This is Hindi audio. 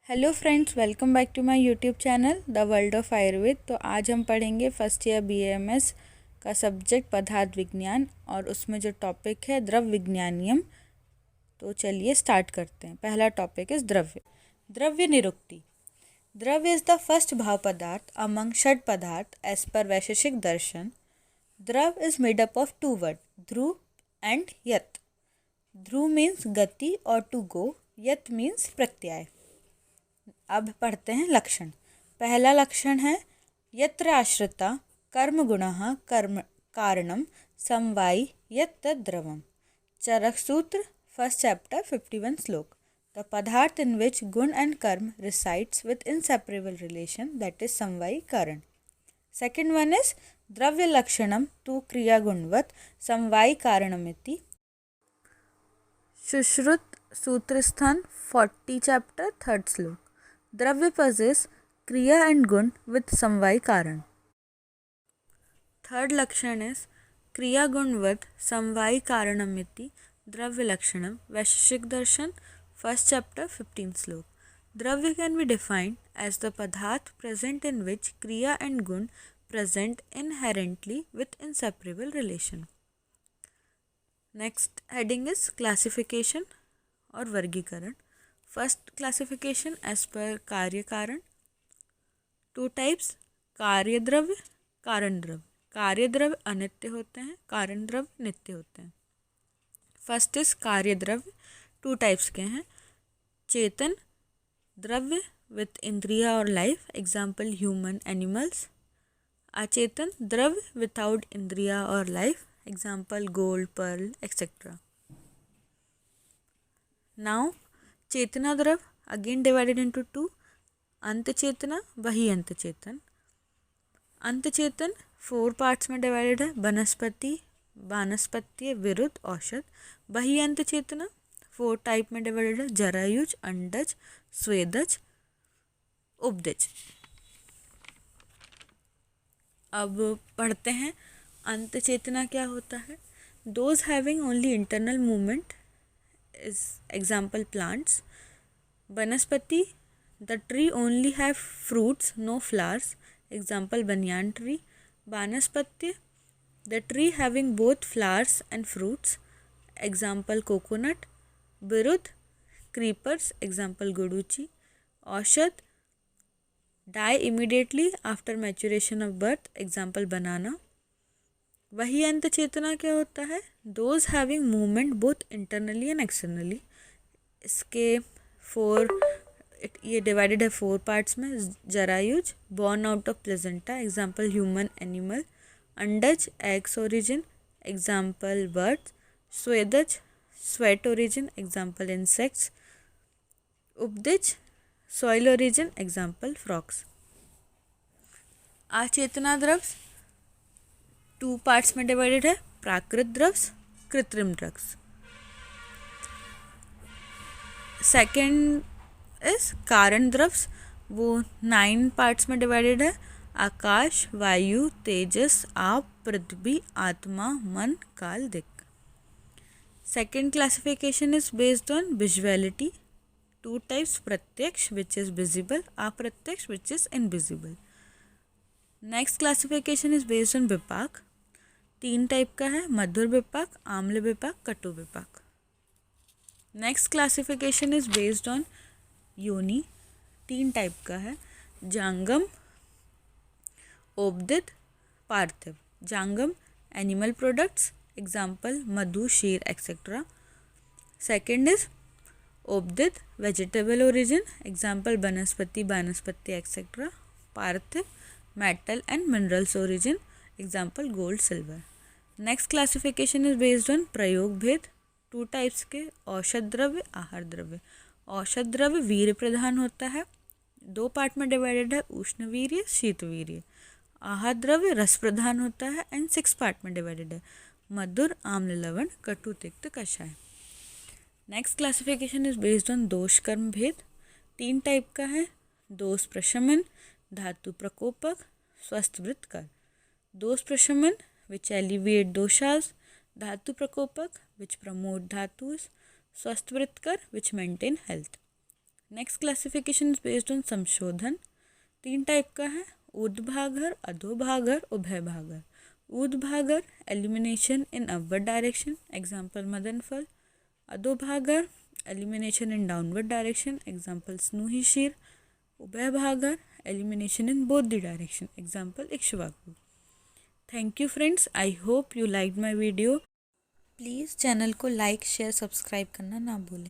Hello friends, welcome back to my YouTube channel the world of Ayurveda. तो आज हम पढ़ेंगे फर्स्ट ईयर BAMS का सब्जेक्ट पदार्थ विज्ञान और उसमें जो टॉपिक है द्रव्य विज्ञानियम। तो चलिए स्टार्ट करते हैं। पहला टॉपिक इज द्रव्य निरुक्ति। द्रव्य इज द फर्स्ट भाव पदार्थ अमंग षड पदार्थ एज पर वैशेषिक दर्शन। द्रव is made up of two word, ध्रुव एंड यत। ध्रुव मीन्स गति और टू गो, यत मीन्स प्रत्यय। अब पढ़ते हैं लक्षण। पहला लक्षण है यत्र आश्रिता कर्म गुणः कर्म कारणम समवायी यत् द्रवम। चरक सूत्र फर्स्ट चैप्टर 51 श्लोक। द पदार्थ इन विच guna and karma resides with inseparable relation that is samavayi karana. Second one is द्रव्य लक्षणम तु क्रिया गुणवत् समवायी कारणमिति। सुश्रुत सूत्रस्थान 40 चैप्टर 3rd श्लोक। द्रव्य possess क्रिया एंड गुण विथ समवायी कारण। थर्ड लक्षण इज क्रिया गुणवत् समवायी कारणमिति द्रव्य लक्षणम वैशेषिक दर्शन फर्स्ट चैप्टर 15 श्लोक। द्रव्य can be defined as the पदार्थ प्रेजेंट इन विच क्रिया एंड गुण present inherently with inseparable relation. Next heading is classification और वर्गीकरण। फर्स्ट क्लासिफिकेशन एज पर कार्य कारण। टू टाइप्स, कार्य द्रव्य, कारण द्रव्य। कार्य द्रव्य अनित्य होते हैं, कारण द्रव्य नित्य होते हैं। फर्स्ट इज कार्य द्रव्य, टू टाइप्स के हैं। चेतन द्रव्य विथ इंद्रिया और लाइफ, एग्जाम्पल ह्यूमन एनिमल्स। अचेतन द्रव्य विदाउट इंद्रिया और life, example gold pearl etcetera. Now chetana dravya again divided into two, अंत चेतना वही अंत चेतन। अंत चेतन 4 पार्ट्स में डिवाइडेड है, वनस्पति, वानस्पत्य, विरुद्ध, औषध। वही अंत चेतना 4 टाइप में डिवाइडेड है, जरायुज, अंडज, स्वेदज, उपदज। अब पढ़ते हैं अंत चेतना क्या होता है। Those having only internal movement is example plants. Vanaspati, the tree only have fruits, no flowers, example banyan tree. Vanaspati, the tree having both flowers and fruits, example coconut. Virudh, creepers, example guduchi. Aushad, die immediately after maturation of birth, example banana. वही अंत चेतना क्या होता है, those having movement both internally and externally. इसके 4 ये डिवाइडेड है 4 पार्ट्स में। Jarayuja born out of placenta, example human animal. Andaja eggs origin, example birds. Swedaja sweat origin, example insects. Upadaja soil origin, example frogs. Achetana dravya 2 parts में डिवाइडेड है, प्राकृत द्रव्य, कृत्रिम ड्रग्स। सेकेंड इज कारण द्रव्य, वो 9 पार्ट्स में डिवाइडेड है, आकाश, वायु, तेजस, आप, पृथ्वी, आत्मा, mana, kala, dik. Second classification is based on visuality. 2 types, pratyaksha which is visible, apratyaksha which is invisible. Next classification is based on vipaka. 3 type का है, madhura vipaka, amla vipaka, katu vipaka. Next classification is based on yoni. 3 type का है, jangama, audbhida, parthiva. Jangama animal products, example madhu, ksheera etcetera. Second is audbhida vegetable origin, example vanaspati, vanaspati etcetera. Parthiva metal and minerals origin, example gold, silver. Next classification is based on प्रयोग भेद। 2 टाइप्स के, औषध द्रव्य, आहार द्रव्य। औषध द्रव्य वीर्य प्रधान होता है, 2 पार्ट में डिवाइडेड है, उष्ण वीर्य, शीत वीर्य। आहार द्रव्य रस प्रधान होता है एंड 6 पार्ट में डिवाइडेड है, मधुर, आम्ल, लवण, कटु, तिक्त, कषाय। Next classification is based on दोष कर्म भेद। 3 टाइप का है, दोष प्रशमन, धातु प्रकोपक, स्वस्थ वृत्त कर। दोष प्रशमन विच एलिविएट दोषास, धातु प्रकोपक विच promote धातुस, swastha vritta kara which maintain health. Next classification is based on samshodhana. 3 type का है, urdhvabhagahara, adhobhagahara, ubhayabhagahara. Urdhvabhagahara elimination in upward direction, example madanaphala. Adhobhagahara elimination in downward direction, example snuhi ksheera. Ubhayabhagahara elimination in both the direction, example ikshvaku. Thank you friends, I hope you like my video. Please channel को लाइक शेयर सब्सक्राइब करना ना भूलें।